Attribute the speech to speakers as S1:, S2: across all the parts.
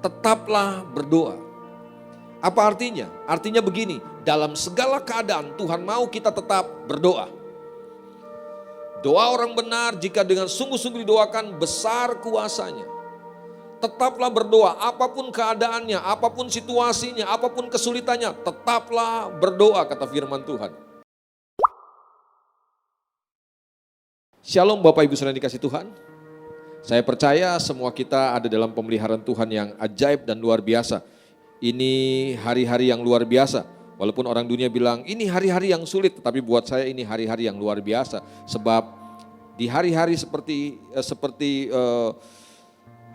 S1: tetaplah berdoa. Apa artinya? Artinya begini, dalam segala keadaan Tuhan mau kita tetap berdoa. Doa orang benar jika dengan sungguh-sungguh didoakan besar kuasanya. Tetaplah berdoa, apapun keadaannya, apapun situasinya, apapun kesulitannya, tetaplah berdoa, kata firman Tuhan. Shalom Bapak Ibu Saudara yang dikasih Tuhan. Saya percaya semua kita ada dalam pemeliharaan Tuhan yang ajaib dan luar biasa. Ini hari-hari yang luar biasa. Walaupun orang dunia bilang ini hari-hari yang sulit, tetapi buat saya ini hari-hari yang luar biasa. Sebab di hari-hari seperti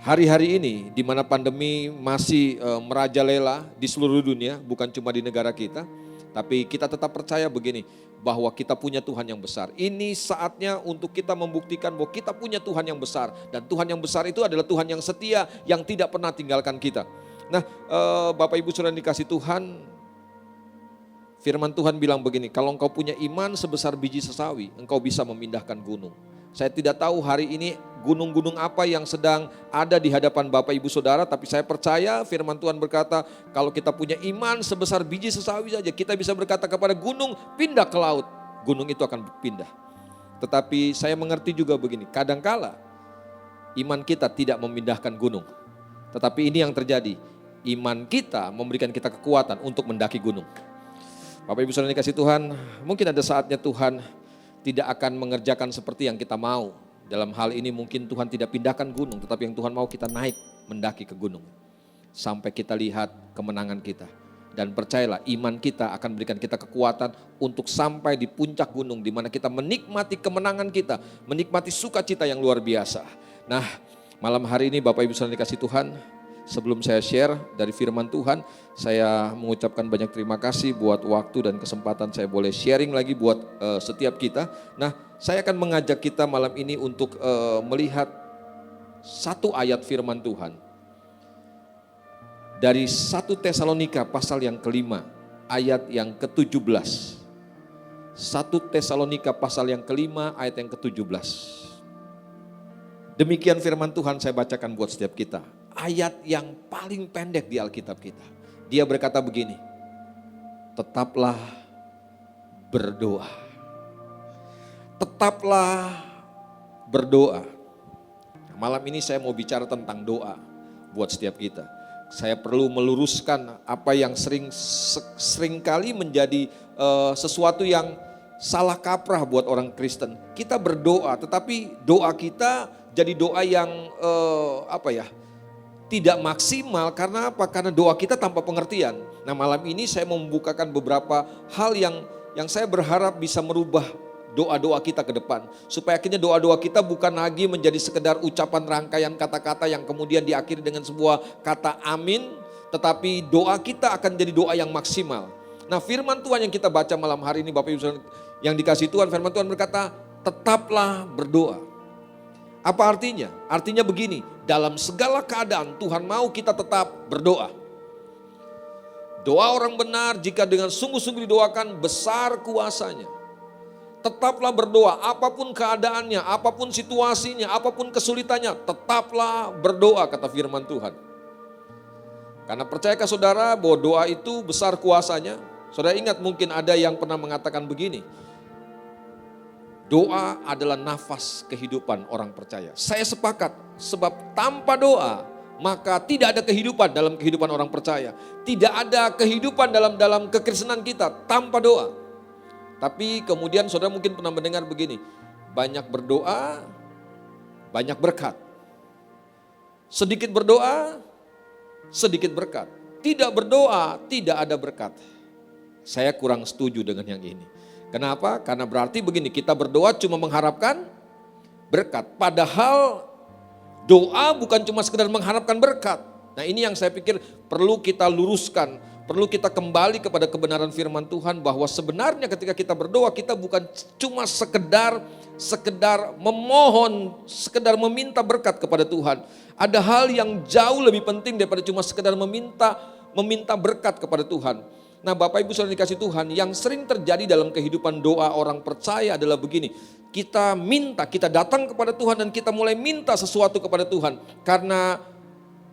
S1: hari-hari ini di mana pandemi masih merajalela di seluruh dunia, bukan cuma di negara kita, tapi kita tetap percaya begini, bahwa kita punya Tuhan yang besar. Ini saatnya untuk kita membuktikan bahwa kita punya Tuhan yang besar. Dan Tuhan yang besar itu adalah Tuhan yang setia, yang tidak pernah tinggalkan kita. Nah, Bapak Ibu Saudara dikasih Tuhan, firman Tuhan bilang begini, kalau engkau punya iman sebesar biji sesawi, engkau bisa memindahkan gunung. Saya tidak tahu hari ini gunung-gunung apa yang sedang ada di hadapan Bapak Ibu Saudara, tapi saya percaya firman Tuhan berkata, kalau kita punya iman sebesar biji sesawi saja, kita bisa berkata kepada gunung, pindah ke laut, gunung itu akan pindah. Tetapi saya mengerti juga begini, kadangkala iman kita tidak memindahkan gunung, tetapi ini yang terjadi, iman kita memberikan kita kekuatan untuk mendaki gunung. Bapak Ibu Saudara dikasih Tuhan, mungkin ada saatnya Tuhan tidak akan mengerjakan seperti yang kita mau. Dalam hal ini mungkin Tuhan tidak pindahkan gunung, tetapi yang Tuhan mau kita naik mendaki ke gunung. Sampai kita lihat kemenangan kita. Dan percayalah iman kita akan berikan kita kekuatan untuk sampai di puncak gunung di mana kita menikmati kemenangan kita, menikmati sukacita yang luar biasa. Nah, malam hari ini Bapak Ibu Saudara dikasih Tuhan, sebelum saya share dari firman Tuhan, saya mengucapkan banyak terima kasih buat waktu dan kesempatan saya boleh sharing lagi buat setiap kita. Nah, saya akan mengajak kita malam ini untuk melihat satu ayat firman Tuhan. Dari 1 Tesalonika pasal yang kelima, ayat yang ke-17. 1 Tesalonika pasal yang kelima, ayat yang ke-17. Demikian firman Tuhan saya bacakan buat setiap kita. Ayat yang paling pendek di Alkitab kita. Dia berkata begini, tetaplah berdoa. Tetaplah berdoa. Malam ini saya mau bicara tentang doa buat setiap kita. Saya perlu meluruskan apa yang seringkali menjadi sesuatu yang salah kaprah buat orang Kristen. Kita berdoa, tetapi doa kita jadi doa yang tidak maksimal. Karena apa? Karena doa kita tanpa pengertian. Nah, malam ini saya mau membukakan beberapa hal yang saya berharap bisa merubah doa-doa kita ke depan. Supaya akhirnya doa-doa kita bukan lagi menjadi sekedar ucapan rangkaian kata-kata yang kemudian diakhiri dengan sebuah kata amin. Tetapi doa kita akan jadi doa yang maksimal. Nah, firman Tuhan yang kita baca malam hari ini Bapak Ibu yang dikasih Tuhan, firman Tuhan berkata, tetaplah berdoa. Apa artinya? Artinya begini, dalam segala keadaan Tuhan mau kita tetap berdoa. Doa orang benar jika dengan sungguh-sungguh didoakan besar kuasanya. Tetaplah berdoa, apapun keadaannya, apapun situasinya, apapun kesulitannya, tetaplah berdoa, kata firman Tuhan. Karena percayakah saudara bahwa doa itu besar kuasanya? Saudara ingat mungkin ada yang pernah mengatakan begini, doa adalah nafas kehidupan orang percaya. Saya sepakat, sebab tanpa doa maka tidak ada kehidupan dalam kehidupan orang percaya. Tidak ada kehidupan dalam kekristenan kita tanpa doa. Tapi kemudian saudara mungkin pernah mendengar begini, banyak berdoa, banyak berkat. Sedikit berdoa, sedikit berkat. Tidak berdoa, tidak ada berkat. Saya kurang setuju dengan yang ini. Kenapa? Karena berarti begini, kita berdoa cuma mengharapkan berkat. Padahal doa bukan cuma sekedar mengharapkan berkat. Nah, ini yang saya pikir perlu kita luruskan. Perlu kita kembali kepada kebenaran firman Tuhan bahwa sebenarnya ketika kita berdoa kita bukan cuma sekedar memohon, sekedar meminta berkat kepada Tuhan. Ada hal yang jauh lebih penting daripada cuma sekedar meminta berkat kepada Tuhan. Nah, Bapak Ibu Saudara dikasih Tuhan, yang sering terjadi dalam kehidupan doa orang percaya adalah begini. Kita minta, kita datang kepada Tuhan dan kita mulai minta sesuatu kepada Tuhan. Karena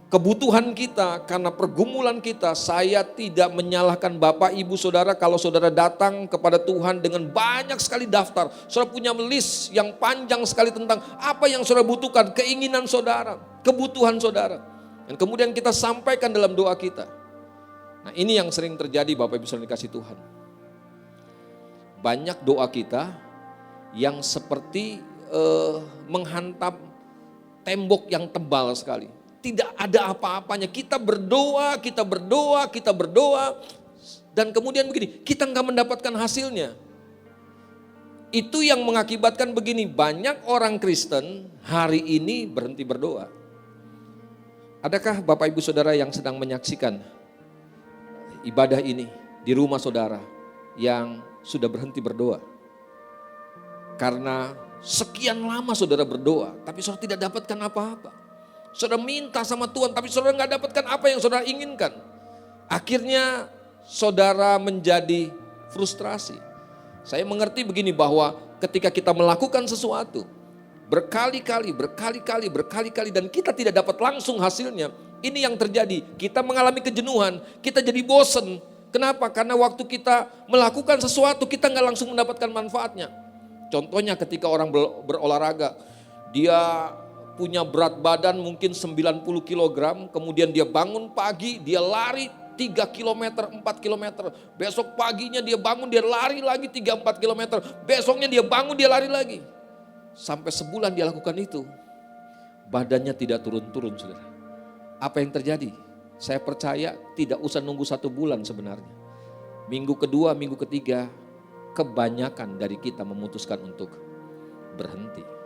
S1: kebutuhan kita, karena pergumulan kita. Saya tidak menyalahkan Bapak Ibu Saudara kalau saudara datang kepada Tuhan dengan banyak sekali daftar. Saudara punya list yang panjang sekali tentang apa yang saudara butuhkan, keinginan saudara, kebutuhan saudara. Dan kemudian kita sampaikan dalam doa kita. Nah, ini yang sering terjadi Bapak Ibu Saudara dikasih Tuhan. Banyak doa kita yang seperti menghantam tembok yang tebal sekali. Tidak ada apa-apanya. Kita berdoa, dan kemudian begini, kita nggak mendapatkan hasilnya. Itu yang mengakibatkan begini, banyak orang Kristen hari ini berhenti berdoa. Adakah Bapak Ibu Saudara yang sedang menyaksikan ibadah ini di rumah saudara yang sudah berhenti berdoa? Karena sekian lama saudara berdoa, tapi saudara tidak dapatkan apa-apa. Saudara minta sama Tuhan, tapi saudara nggak dapatkan apa yang saudara inginkan. Akhirnya saudara menjadi frustrasi. Saya mengerti begini bahwa ketika kita melakukan sesuatu berkali-kali dan kita tidak dapat langsung hasilnya, ini yang terjadi. Kita mengalami kejenuhan, kita jadi bosen. Kenapa? Karena waktu kita melakukan sesuatu kita nggak langsung mendapatkan manfaatnya. Contohnya ketika orang berolahraga, dia punya berat badan mungkin 90 kg, kemudian dia bangun pagi, dia lari 3 km, 4 km. Besok paginya dia bangun, dia lari lagi 3-4 km. Besoknya dia bangun, dia lari lagi. Sampai sebulan dia lakukan itu, badannya tidak turun-turun, saudara. Apa yang terjadi? Saya percaya tidak usah nunggu 1 bulan sebenarnya. Minggu kedua, minggu ketiga, kebanyakan dari kita memutuskan untuk berhenti.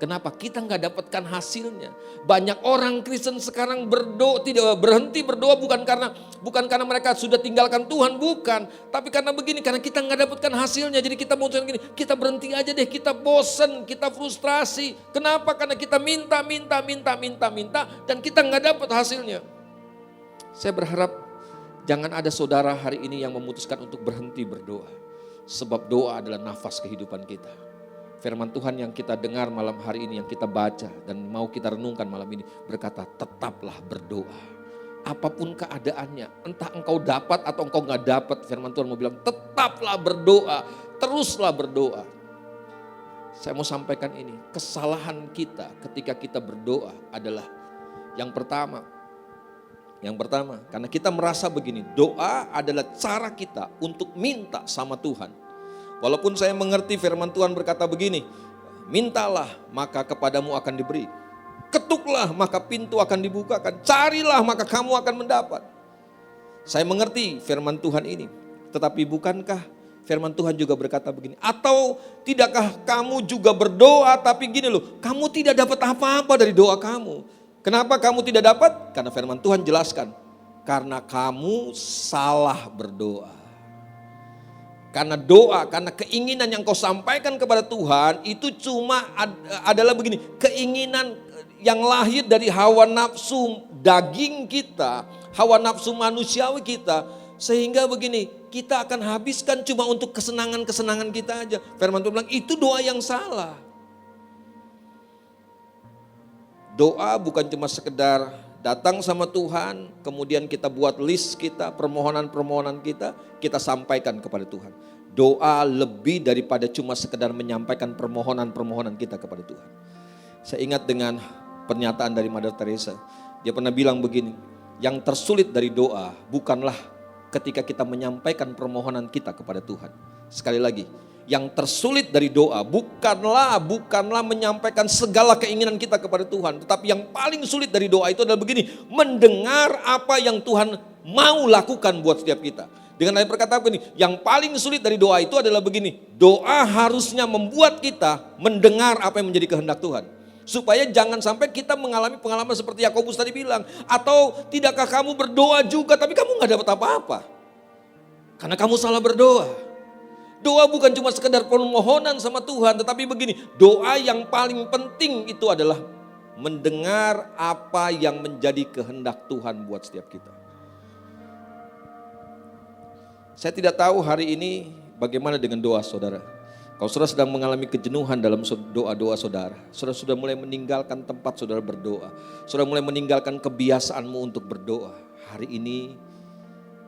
S1: Kenapa? Kita nggak dapatkan hasilnya. Banyak orang Kristen sekarang tidak berhenti berdoa bukan karena mereka sudah tinggalkan Tuhan, bukan. Tapi karena begini, karena kita nggak dapatkan hasilnya. Jadi kita memutuskan gini, kita berhenti aja deh, kita bosen, kita frustrasi. Kenapa? Karena kita minta dan kita nggak dapat hasilnya. Saya berharap jangan ada saudara hari ini yang memutuskan untuk berhenti berdoa. Sebab doa adalah nafas kehidupan kita. Firman Tuhan yang kita dengar malam hari ini, yang kita baca dan mau kita renungkan malam ini berkata, tetaplah berdoa. Apapun keadaannya, entah engkau dapat atau engkau gak dapat, firman Tuhan mau bilang tetaplah berdoa, teruslah berdoa. Saya mau sampaikan ini, kesalahan kita ketika kita berdoa adalah yang pertama, karena kita merasa begini, doa adalah cara kita untuk minta sama Tuhan. Walaupun saya mengerti firman Tuhan berkata begini, mintalah maka kepadamu akan diberi. Ketuklah maka pintu akan dibukakan. Carilah maka kamu akan mendapat. Saya mengerti firman Tuhan ini. Tetapi bukankah firman Tuhan juga berkata begini, atau tidakkah kamu juga berdoa tapi gini loh, kamu tidak dapat apa-apa dari doa kamu. Kenapa kamu tidak dapat? Karena firman Tuhan jelaskan, karena kamu salah berdoa. Karena doa, karena keinginan yang kau sampaikan kepada Tuhan itu cuma adalah begini, keinginan yang lahir dari hawa nafsu daging kita, hawa nafsu manusiawi kita, sehingga begini, kita akan habiskan cuma untuk kesenangan-kesenangan kita aja. Firman Tuhan bilang itu doa yang salah. Doa bukan cuma sekedar datang sama Tuhan, kemudian kita buat list kita, permohonan-permohonan kita sampaikan kepada Tuhan. Doa lebih daripada cuma sekedar menyampaikan permohonan-permohonan kita kepada Tuhan. Saya ingat dengan pernyataan dari Mother Teresa. Dia pernah bilang begini, yang tersulit dari doa bukanlah ketika kita menyampaikan permohonan kita kepada Tuhan. Sekali lagi, yang tersulit dari doa bukanlah menyampaikan segala keinginan kita kepada Tuhan. Tetapi yang paling sulit dari doa itu adalah begini, mendengar apa yang Tuhan mau lakukan buat setiap kita. Dengan lain perkataan begini, yang paling sulit dari doa itu adalah begini, doa harusnya membuat kita mendengar apa yang menjadi kehendak Tuhan. Supaya jangan sampai kita mengalami pengalaman seperti Yakobus tadi bilang, atau tidakkah kamu berdoa juga tapi kamu gak dapat apa-apa. Karena kamu salah berdoa. Doa bukan cuma sekedar permohonan sama Tuhan, tetapi begini, doa yang paling penting itu adalah mendengar apa yang menjadi kehendak Tuhan buat setiap kita. Saya tidak tahu hari ini bagaimana dengan doa saudara. Kalau saudara sedang mengalami kejenuhan dalam doa-doa saudara, saudara sudah mulai meninggalkan tempat saudara berdoa, saudara mulai meninggalkan kebiasaanmu untuk berdoa. Hari ini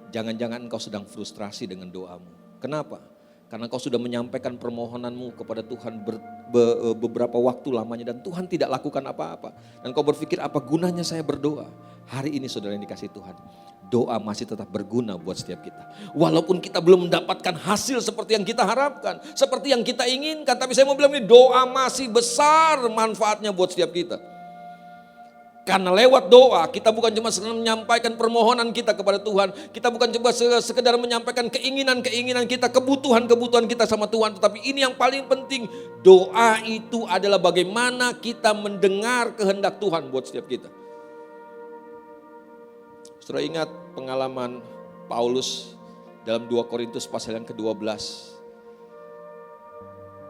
S1: jangan-jangan engkau sedang frustrasi dengan doamu. Kenapa? Karena engkau sudah menyampaikan permohonanmu kepada Tuhan beberapa waktu lamanya dan Tuhan tidak lakukan apa-apa. Dan kau berpikir apa gunanya saya berdoa? Hari ini saudara yang dikasih Tuhan, doa masih tetap berguna buat setiap kita. Walaupun kita belum mendapatkan hasil seperti yang kita harapkan, seperti yang kita inginkan. Tapi saya mau bilang ini, doa masih besar manfaatnya buat setiap kita. Karena lewat doa kita bukan cuma menyampaikan permohonan kita kepada Tuhan. Kita bukan cuma sekedar menyampaikan keinginan-keinginan kita, kebutuhan-kebutuhan kita sama Tuhan. Tetapi ini yang paling penting, doa itu adalah bagaimana kita mendengar kehendak Tuhan buat setiap kita. Saudara ingat pengalaman Paulus dalam 2 Korintus pasal yang ke-12.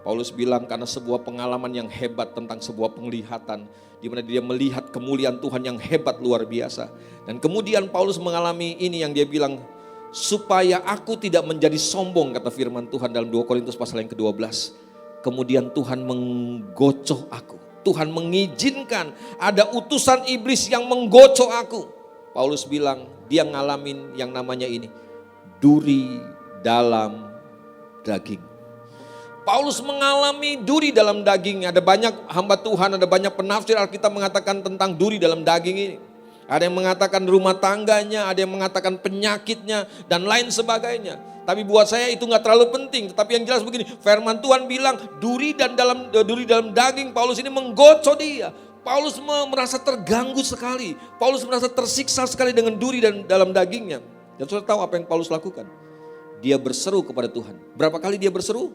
S1: Paulus bilang karena sebuah pengalaman yang hebat tentang sebuah penglihatan, di mana dia melihat kemuliaan Tuhan yang hebat luar biasa. Dan kemudian Paulus mengalami ini yang dia bilang, supaya aku tidak menjadi sombong, kata firman Tuhan dalam 2 Korintus pasal yang ke-12. Kemudian Tuhan menggocoh aku. Tuhan mengizinkan ada utusan iblis yang menggocoh aku. Paulus bilang dia ngalamin yang namanya ini, duri dalam daging. Paulus mengalami duri dalam daging. Ada banyak hamba Tuhan, ada banyak penafsir Alkitab mengatakan tentang duri dalam daging ini. Ada yang mengatakan rumah tangganya, ada yang mengatakan penyakitnya, dan lain sebagainya. Tapi buat saya itu gak terlalu penting. Tetapi yang jelas begini, firman Tuhan bilang duri dalam daging Paulus ini menggocok dia. Paulus merasa terganggu sekali. Paulus merasa tersiksa sekali dengan duri dan dalam dagingnya. Dan saudara tahu apa yang Paulus lakukan? Dia berseru kepada Tuhan. Berapa kali dia berseru?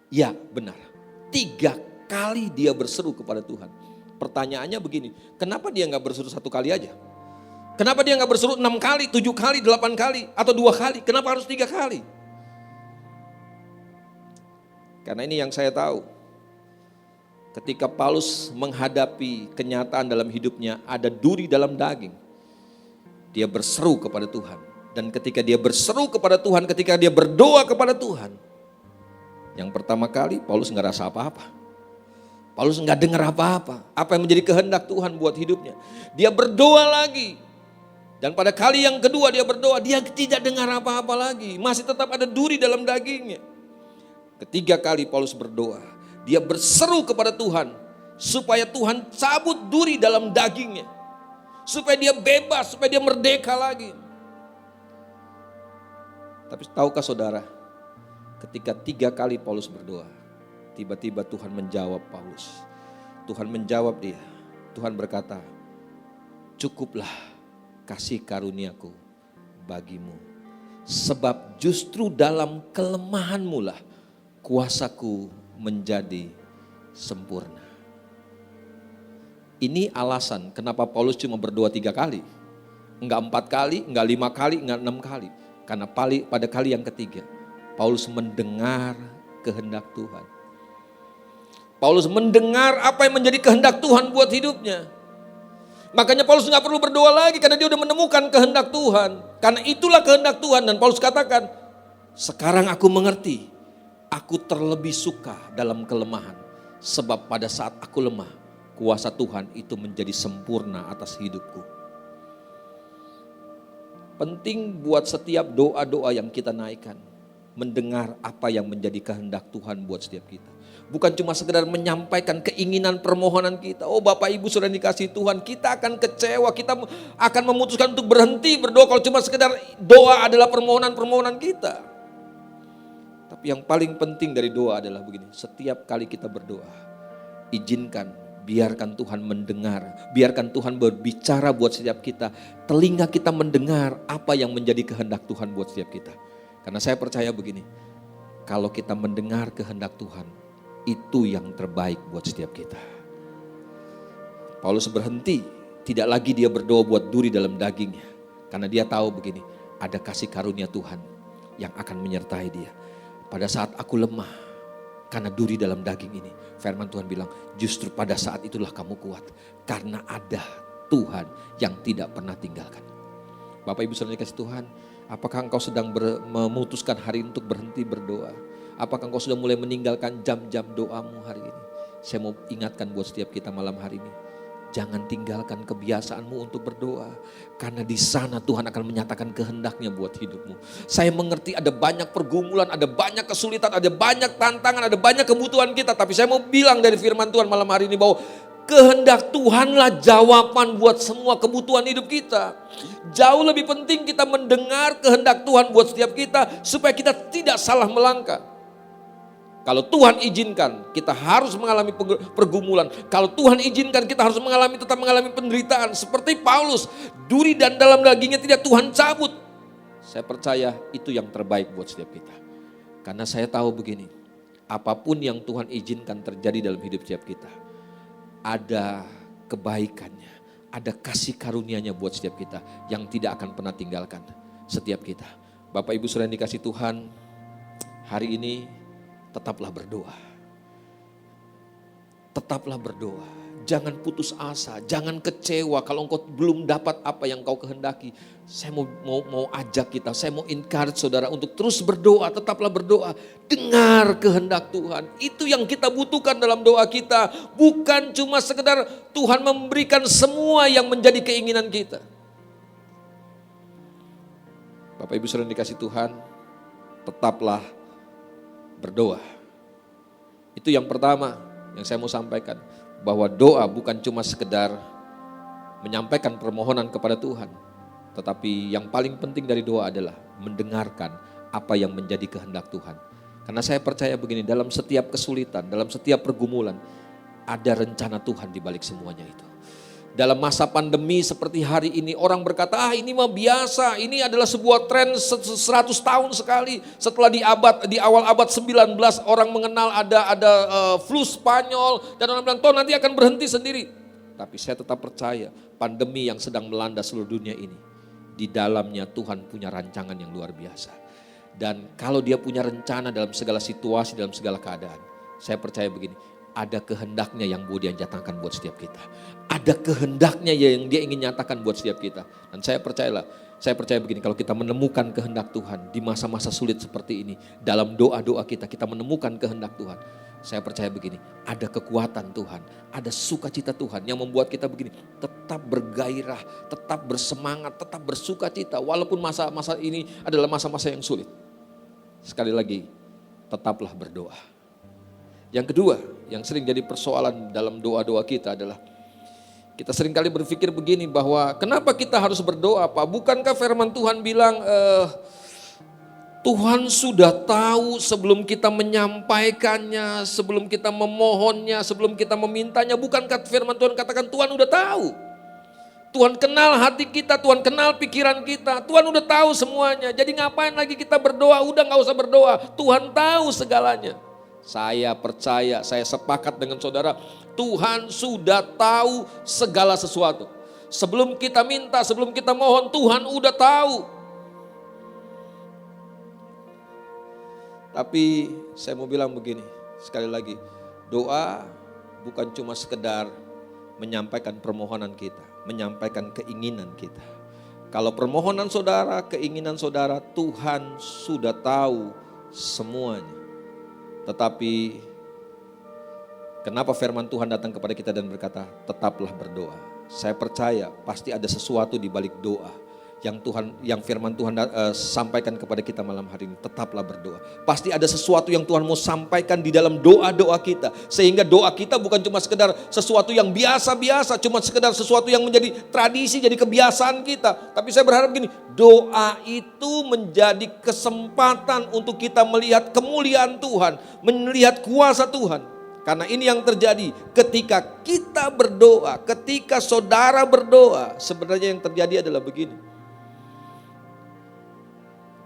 S1: Ya benar, 3 kali dia berseru kepada Tuhan. Pertanyaannya begini, kenapa dia gak berseru 1 kali aja? Kenapa dia gak berseru 6 kali, 7 kali, 8 kali, atau 2 kali? Kenapa harus 3 kali? Karena ini yang saya tahu. Ketika Paulus menghadapi kenyataan dalam hidupnya, ada duri dalam daging. Dia berseru kepada Tuhan. Dan ketika dia berseru kepada Tuhan, ketika dia berdoa kepada Tuhan, yang pertama kali Paulus nggak rasa apa-apa. Paulus nggak dengar apa-apa. Apa yang menjadi kehendak Tuhan buat hidupnya. Dia berdoa lagi. Dan pada kali yang kedua dia berdoa, dia tidak dengar apa-apa lagi. Masih tetap ada duri dalam dagingnya. Ketiga kali Paulus berdoa. Dia berseru kepada Tuhan. Supaya Tuhan cabut duri dalam dagingnya. Supaya dia bebas, supaya dia merdeka lagi. Tapi tahukah saudara? Ketika 3 kali Paulus berdoa, tiba-tiba Tuhan menjawab Paulus. Tuhan menjawab dia. Tuhan berkata, cukuplah kasih karuniaku bagimu. Sebab justru dalam kelemahanmu lah kuasaku menjadi sempurna. Ini alasan kenapa Paulus cuma berdoa 3 kali. Enggak 4 kali, enggak 5 kali, enggak 6 kali. Karena pada kali yang ketiga, Paulus mendengar kehendak Tuhan. Paulus mendengar apa yang menjadi kehendak Tuhan buat hidupnya. Makanya Paulus gak perlu berdoa lagi karena dia udah menemukan kehendak Tuhan. Karena itulah kehendak Tuhan. Dan Paulus katakan, sekarang aku mengerti, aku terlebih suka dalam kelemahan. Sebab pada saat aku lemah, kuasa Tuhan itu menjadi sempurna atas hidupku. Penting buat setiap doa-doa yang kita naikkan. Mendengar apa yang menjadi kehendak Tuhan buat setiap kita. Bukan cuma sekedar menyampaikan keinginan permohonan kita. Oh Bapak Ibu sudah dikasih Tuhan, kita akan kecewa, kita akan memutuskan untuk berhenti berdoa kalau cuma sekedar doa adalah permohonan-permohonan kita. Tapi yang paling penting dari doa adalah begini, setiap kali kita berdoa, izinkan, biarkan Tuhan mendengar, biarkan Tuhan berbicara buat setiap kita. Telinga kita mendengar apa yang menjadi kehendak Tuhan buat setiap kita. Karena saya percaya begini, kalau kita mendengar kehendak Tuhan, itu yang terbaik buat setiap kita. Paulus berhenti, tidak lagi dia berdoa buat duri dalam dagingnya. Karena dia tahu begini, ada kasih karunia Tuhan yang akan menyertai dia. Pada saat aku lemah, karena duri dalam daging ini, firman Tuhan bilang, justru pada saat itulah kamu kuat. Karena ada Tuhan yang tidak pernah tinggalkan. Bapak Ibu saudara dikasih Tuhan, apakah engkau sedang memutuskan hari ini untuk berhenti berdoa? Apakah engkau sudah mulai meninggalkan jam-jam doamu hari ini? Saya mau ingatkan buat setiap kita malam hari ini. Jangan tinggalkan kebiasaanmu untuk berdoa. Karena di sana Tuhan akan menyatakan kehendaknya buat hidupmu. Saya mengerti ada banyak pergumulan, ada banyak kesulitan, ada banyak tantangan, ada banyak kebutuhan kita. Tapi saya mau bilang dari firman Tuhan malam hari ini bahwa kehendak Tuhanlah jawaban buat semua kebutuhan hidup kita. Jauh lebih penting kita mendengar kehendak Tuhan buat setiap kita supaya kita tidak salah melangkah. Kalau Tuhan izinkan, kita harus mengalami pergumulan. Kalau Tuhan izinkan, kita harus tetap mengalami penderitaan. Seperti Paulus, duri dan dalam dagingnya tidak Tuhan cabut. Saya percaya itu yang terbaik buat setiap kita. Karena saya tahu begini, apapun yang Tuhan izinkan terjadi dalam hidup setiap kita, ada kebaikannya, ada kasih karunia-Nya buat setiap kita yang tidak akan pernah tinggalkan setiap kita. Bapak Ibu saudara yang dikasih Tuhan, hari ini tetaplah berdoa. Tetaplah berdoa. Jangan putus asa, jangan kecewa kalau engkau belum dapat apa yang kau kehendaki. Saya mau ajak kita, saya mau encourage saudara untuk terus berdoa, tetaplah berdoa. Dengar kehendak Tuhan. Itu yang kita butuhkan dalam doa kita. Bukan cuma sekedar Tuhan memberikan semua yang menjadi keinginan kita. Bapak Ibu saudara yang dikasih Tuhan, tetaplah berdoa. Itu yang pertama yang saya mau sampaikan. Bahwa doa bukan cuma sekedar menyampaikan permohonan kepada Tuhan. Tetapi yang paling penting dari doa adalah mendengarkan apa yang menjadi kehendak Tuhan. Karena saya percaya begini, dalam setiap kesulitan, dalam setiap pergumulan, ada rencana Tuhan di balik semuanya itu. Dalam masa pandemi seperti hari ini, orang berkata, ini mah biasa, ini adalah sebuah tren 100 tahun sekali. Setelah di awal abad 19 orang mengenal ada flu Spanyol, dan orang bilang, toh nanti akan berhenti sendiri. Tapi saya tetap percaya pandemi yang sedang melanda seluruh dunia ini, di dalamnya Tuhan punya rancangan yang luar biasa. Dan kalau dia punya rencana dalam segala situasi, dalam segala keadaan, saya percaya begini, ada kehendaknya yang mau dia nyatakan buat setiap kita. Ada kehendaknya yang dia ingin nyatakan buat setiap kita. Dan saya percaya begini, kalau kita menemukan kehendak Tuhan di masa-masa sulit seperti ini, dalam doa-doa kita menemukan kehendak Tuhan. Saya percaya begini, ada kekuatan Tuhan, ada sukacita Tuhan yang membuat kita begini, tetap bergairah, tetap bersemangat, tetap bersukacita. Walaupun masa-masa ini adalah masa-masa yang sulit. Sekali lagi, tetaplah berdoa. Yang kedua, yang sering jadi persoalan dalam doa-doa kita adalah kita seringkali berpikir begini bahwa kenapa kita harus berdoa Pak? Bukankah firman Tuhan bilang Tuhan sudah tahu sebelum kita menyampaikannya, sebelum kita memohonnya, sebelum kita memintanya. Bukankah firman Tuhan katakan Tuhan udah tahu? Tuhan kenal hati kita, Tuhan kenal pikiran kita, Tuhan udah tahu semuanya. Jadi ngapain lagi kita berdoa? Udah gak usah berdoa, Tuhan tahu segalanya. Saya percaya, saya sepakat dengan saudara, Tuhan sudah tahu segala sesuatu. Sebelum kita minta, sebelum kita mohon, Tuhan udah tahu. Tapi saya mau bilang begini, sekali lagi, doa bukan cuma sekedar menyampaikan permohonan kita, menyampaikan keinginan kita. Kalau permohonan saudara, keinginan saudara, Tuhan sudah tahu semuanya. Tetapi kenapa firman Tuhan datang kepada kita dan berkata, tetaplah berdoa. Saya percaya pasti ada sesuatu di balik doa yang firman Tuhan sampaikan kepada kita malam hari ini. Tetaplah berdoa. Pasti ada sesuatu yang Tuhan mau sampaikan di dalam doa-doa kita. Sehingga doa kita bukan cuma sekedar sesuatu yang biasa-biasa, cuma sekedar sesuatu yang menjadi tradisi, jadi kebiasaan kita. Tapi saya berharap gini, doa itu menjadi kesempatan untuk kita melihat kemuliaan Tuhan, melihat kuasa Tuhan. Karena ini yang terjadi ketika kita berdoa, ketika saudara berdoa, sebenarnya yang terjadi adalah begini.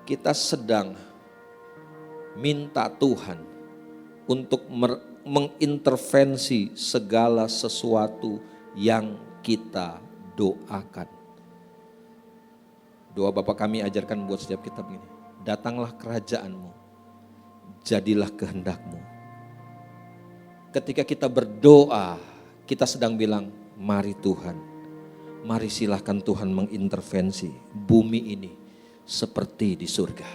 S1: Kita sedang minta Tuhan untuk mengintervensi segala sesuatu yang kita doakan. Doa Bapa kami ajarkan buat setiap kita begini. Datanglah kerajaan-Mu, jadilah kehendak-Mu. Ketika kita berdoa, kita sedang bilang, mari Tuhan, mari silahkan Tuhan mengintervensi bumi ini seperti di surga.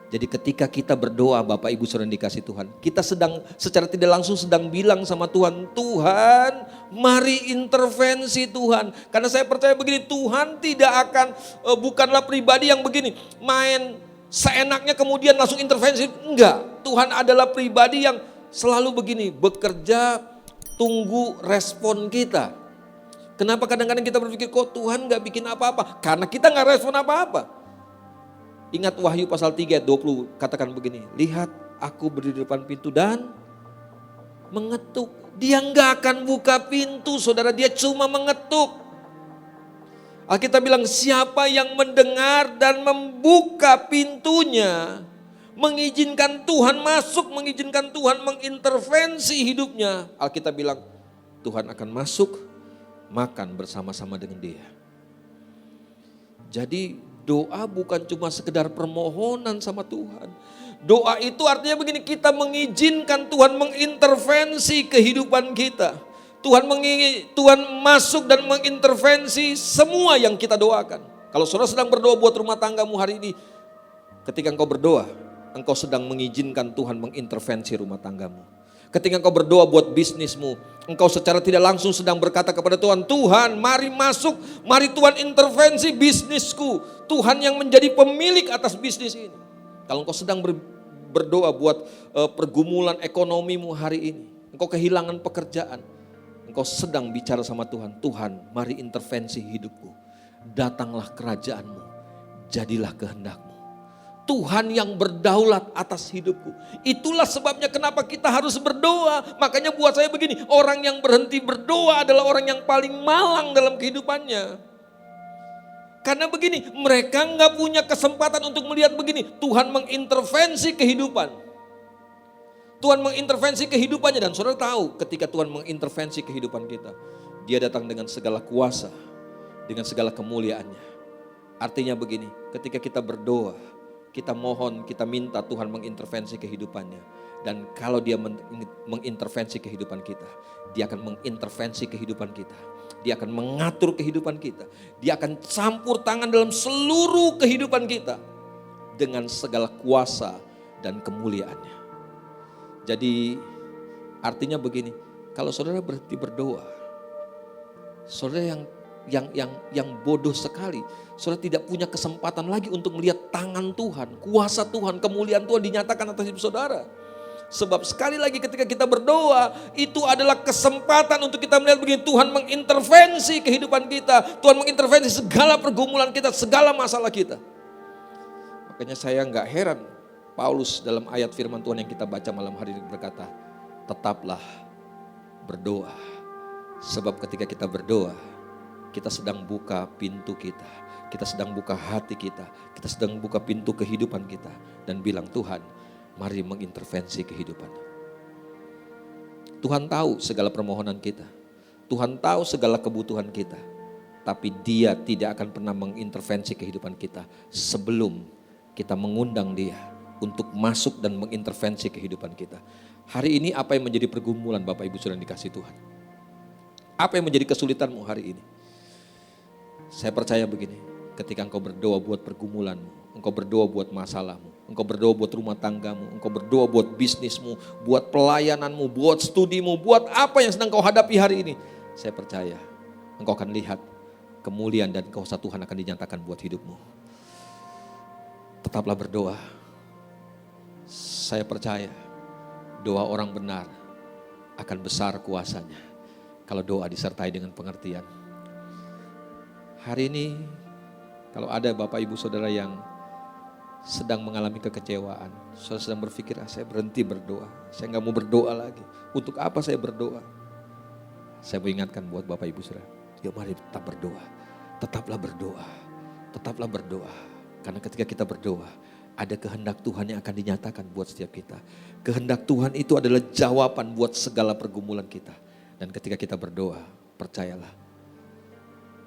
S1: Jadi ketika kita berdoa Bapak Ibu Saudara dikasih Tuhan, kita sedang secara tidak langsung sedang bilang sama Tuhan, Tuhan mari intervensi Tuhan. Karena saya percaya begini, Tuhan tidak akan, bukanlah pribadi yang begini, main seenaknya kemudian langsung intervensi. Enggak, Tuhan adalah pribadi yang selalu begini, bekerja tunggu respon kita. Kenapa kadang-kadang kita berpikir kok Tuhan gak bikin apa-apa? Karena kita gak respon apa-apa. Ingat Wahyu pasal 3 ayat 20 katakan begini, lihat aku berdiri di depan pintu dan mengetuk. Dia gak akan buka pintu saudara, dia cuma mengetuk. Alkitab bilang siapa yang mendengar dan membuka pintunya, mengizinkan Tuhan masuk, mengizinkan Tuhan mengintervensi hidupnya. Alkitab bilang Tuhan akan masuk, makan bersama-sama dengan dia. Jadi doa bukan cuma sekedar permohonan sama Tuhan. Doa itu artinya begini, kita mengizinkan Tuhan mengintervensi kehidupan kita. Tuhan masuk dan mengintervensi semua yang kita doakan. Kalau saudara sedang berdoa buat rumah tanggamu hari ini, ketika engkau berdoa, engkau sedang mengizinkan Tuhan mengintervensi rumah tanggamu. Ketika engkau berdoa buat bisnismu, engkau secara tidak langsung sedang berkata kepada Tuhan, Tuhan mari masuk, mari Tuhan intervensi bisnisku. Tuhan yang menjadi pemilik atas bisnis ini. Kalau engkau sedang berdoa buat pergumulan ekonomimu hari ini, engkau kehilangan pekerjaan, engkau sedang bicara sama Tuhan, Tuhan mari intervensi hidupku. Datanglah kerajaanmu, jadilah kehendakmu. Tuhan yang berdaulat atas hidupku. Itulah sebabnya kenapa kita harus berdoa. Makanya buat saya begini, orang yang berhenti berdoa adalah orang yang paling malang dalam kehidupannya. Karena begini, mereka nggak punya kesempatan untuk melihat begini, Tuhan mengintervensi kehidupan. Tuhan mengintervensi kehidupannya dan saudara tahu ketika Tuhan mengintervensi kehidupan kita, dia datang dengan segala kuasa, dengan segala kemuliaannya. Artinya begini, ketika kita berdoa, kita mohon, kita minta Tuhan mengintervensi kehidupannya. Dan kalau dia mengintervensi kehidupan kita, dia akan mengintervensi kehidupan kita. Dia akan mengatur kehidupan kita. Dia akan campur tangan dalam seluruh kehidupan kita dengan segala kuasa dan kemuliaannya. Jadi artinya begini, kalau saudara berhenti berdoa, saudara yang bodoh sekali, saudara tidak punya kesempatan lagi untuk melihat tangan Tuhan, kuasa Tuhan, kemuliaan Tuhan dinyatakan atas hidup saudara. Sebab sekali lagi ketika kita berdoa, itu adalah kesempatan untuk kita melihat begini, Tuhan mengintervensi kehidupan kita, Tuhan mengintervensi segala pergumulan kita, segala masalah kita. Makanya saya nggak heran Paulus dalam ayat firman Tuhan yang kita baca malam hari ini berkata, tetaplah berdoa. Sebab ketika kita berdoa, kita sedang buka pintu kita sedang buka hati kita sedang buka pintu kehidupan kita dan bilang, Tuhan mari mengintervensi kehidupan. Tuhan tahu segala permohonan kita, Tuhan tahu segala kebutuhan kita, tapi Dia tidak akan pernah mengintervensi kehidupan kita sebelum kita mengundang Dia untuk masuk dan mengintervensi kehidupan kita. Hari ini apa yang menjadi pergumulan Bapak Ibu Saudara dikasih Tuhan? Apa yang menjadi kesulitanmu hari ini? Saya percaya begini, ketika engkau berdoa buat pergumulanmu, engkau berdoa buat masalahmu, engkau berdoa buat rumah tanggamu, engkau berdoa buat bisnismu, buat pelayananmu, buat studimu, buat apa yang sedang kau hadapi hari ini, saya percaya engkau akan lihat kemuliaan dan kuasa Tuhan akan dinyatakan buat hidupmu. Tetaplah berdoa. Saya percaya doa orang benar akan besar kuasanya kalau doa disertai dengan pengertian. Hari ini kalau ada Bapak Ibu Saudara yang sedang mengalami kekecewaan, saudara sedang berpikir, saya berhenti berdoa, saya gak mau berdoa lagi. Untuk apa saya berdoa? Saya mau ingatkan buat Bapak Ibu Saudara, yuk mari tetap berdoa, tetaplah berdoa, tetaplah berdoa. Karena ketika kita berdoa, ada kehendak Tuhan yang akan dinyatakan buat setiap kita. Kehendak Tuhan itu adalah jawaban buat segala pergumulan kita. Dan ketika kita berdoa, percayalah,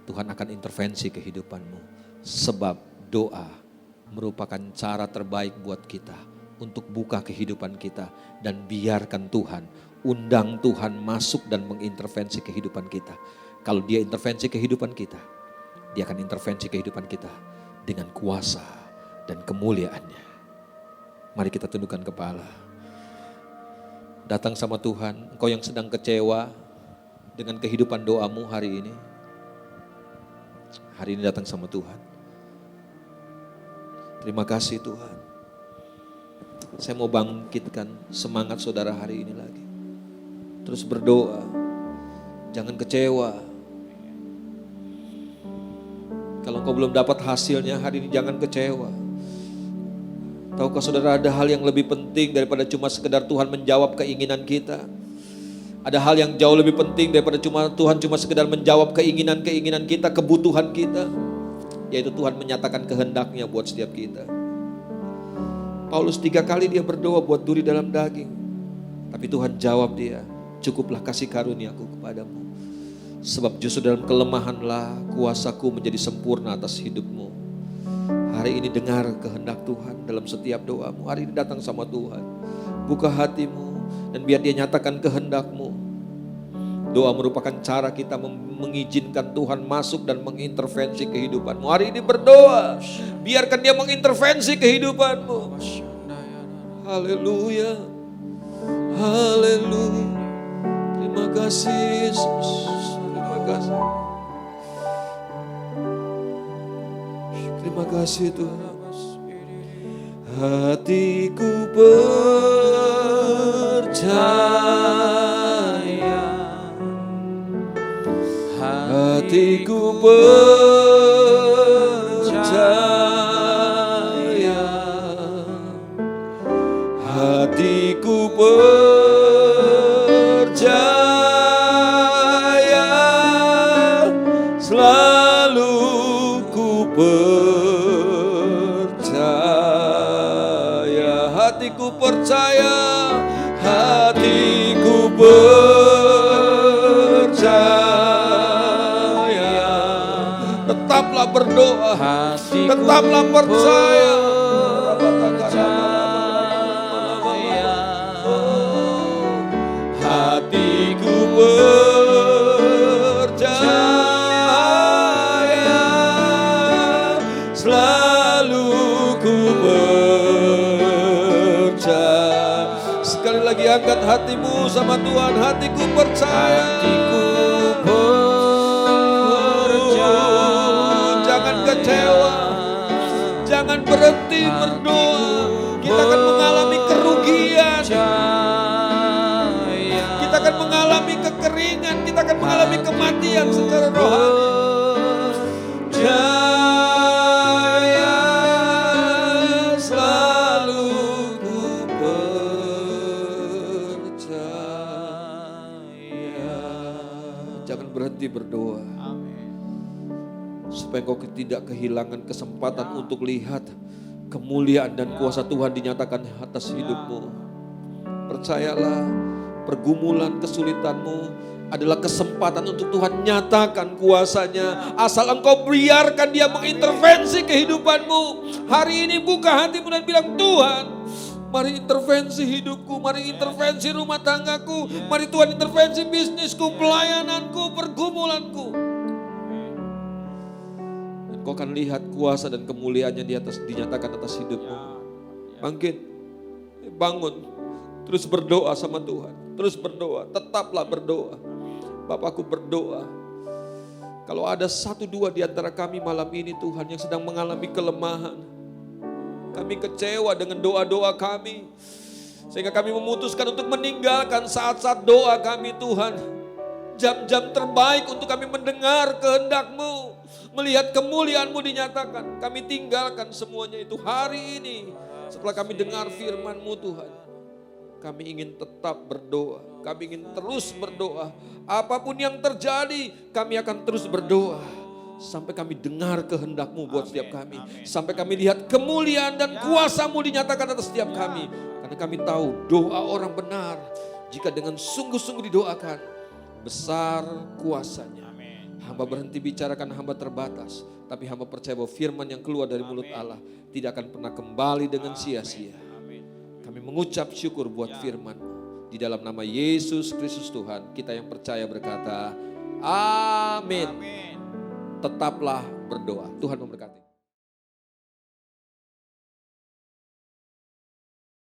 S1: Tuhan akan intervensi kehidupanmu. Sebab doa merupakan cara terbaik buat kita untuk buka kehidupan kita. Dan biarkan Tuhan, undang Tuhan masuk dan mengintervensi kehidupan kita. Kalau Dia intervensi kehidupan kita, Dia akan intervensi kehidupan kita dengan kuasa dan kemuliaannya. Mari kita tundukkan kepala. Datang sama Tuhan, engkau yang sedang kecewa dengan kehidupan doamu hari ini. Hari ini datang sama Tuhan. Terima kasih Tuhan. Saya mau bangkitkan semangat saudara hari ini lagi. Terus berdoa, jangan kecewa. Kalau engkau belum dapat hasilnya hari ini jangan kecewa. Tahukah saudara ada hal yang lebih penting daripada cuma sekedar Tuhan menjawab keinginan kita. Ada hal yang jauh lebih penting daripada Tuhan cuma sekedar menjawab keinginan-keinginan kita, kebutuhan kita. Yaitu Tuhan menyatakan kehendaknya buat setiap kita. Paulus 3 kali dia berdoa buat duri dalam daging. Tapi Tuhan jawab dia, cukuplah kasih karuniaku kepadamu. Sebab justru dalam kelemahanlah kuasaku menjadi sempurna atas hidupmu. Hari ini dengar kehendak Tuhan dalam setiap doamu. Hari ini datang sama Tuhan. Buka hatimu dan biar dia nyatakan kehendakmu. Doa merupakan cara kita mengizinkan Tuhan masuk dan mengintervensi kehidupanmu. Hari ini berdoa, biarkan dia mengintervensi kehidupanmu. Haleluya, haleluya. Terima kasih Yesus, terima kasih. Terima kasih Tuhan. Hatiku percaya, hatiku percaya, hatiku percaya, selalu ku percaya, hatiku percaya, hatiku percaya. Tetaplah berdoa, tetaplah percaya. Hatiku percaya, selalu ku percaya. Sekali lagi angkat hatimu sama Tuhan. Hatiku percaya, hatiku percaya. Jangan kecewa, jangan berhenti berdoa. Kita akan mengalami kerugian, kita akan mengalami kekeringan, kita akan mengalami kematian secara rohani. Jaya selalu ku percaya. Jangan berhenti berdoa. Supaya kau tidak kehilangan kesempatan untuk lihat kemuliaan dan kuasa Tuhan dinyatakan atas hidupmu. Percayalah, pergumulan kesulitanmu adalah kesempatan untuk Tuhan nyatakan kuasanya. Asal engkau biarkan dia mengintervensi kehidupanmu. Hari ini buka hatimu dan bilang, Tuhan, mari intervensi hidupku, mari intervensi rumah tanggaku, mari Tuhan intervensi bisnisku, pelayananku, pergumulanku. Dan kau akan lihat kuasa dan kemuliaannya dinyatakan atas hidupmu. Bangkit, bangun, terus berdoa sama Tuhan, terus berdoa, tetaplah berdoa. Bapakku berdoa, kalau ada 1-2 di antara kami malam ini Tuhan yang sedang mengalami kelemahan, kami kecewa dengan doa-doa kami, sehingga kami memutuskan untuk meninggalkan saat-saat doa kami Tuhan. Jam-jam terbaik untuk kami mendengar kehendak-Mu, melihat kemuliaan-Mu dinyatakan. Kami tinggalkan semuanya itu hari ini. Setelah kami dengar firman-Mu Tuhan, kami ingin tetap berdoa, kami ingin terus berdoa. Apapun yang terjadi, kami akan terus berdoa. Sampai kami dengar kehendak-Mu buat setiap kami. Sampai kami lihat kemuliaan dan kuasa-Mu dinyatakan atas setiap kami. Karena kami tahu doa orang benar, jika dengan sungguh-sungguh didoakan, besar kuasanya. Hamba berhenti bicara karena hamba terbatas. Tapi hamba percaya bahwa firman yang keluar dari mulut Allah tidak akan pernah kembali dengan sia-sia. Kami mengucap syukur buat firman-Mu. Di dalam nama Yesus Kristus Tuhan, kita yang percaya berkata, amin. Tetaplah berdoa. Tuhan memberkati.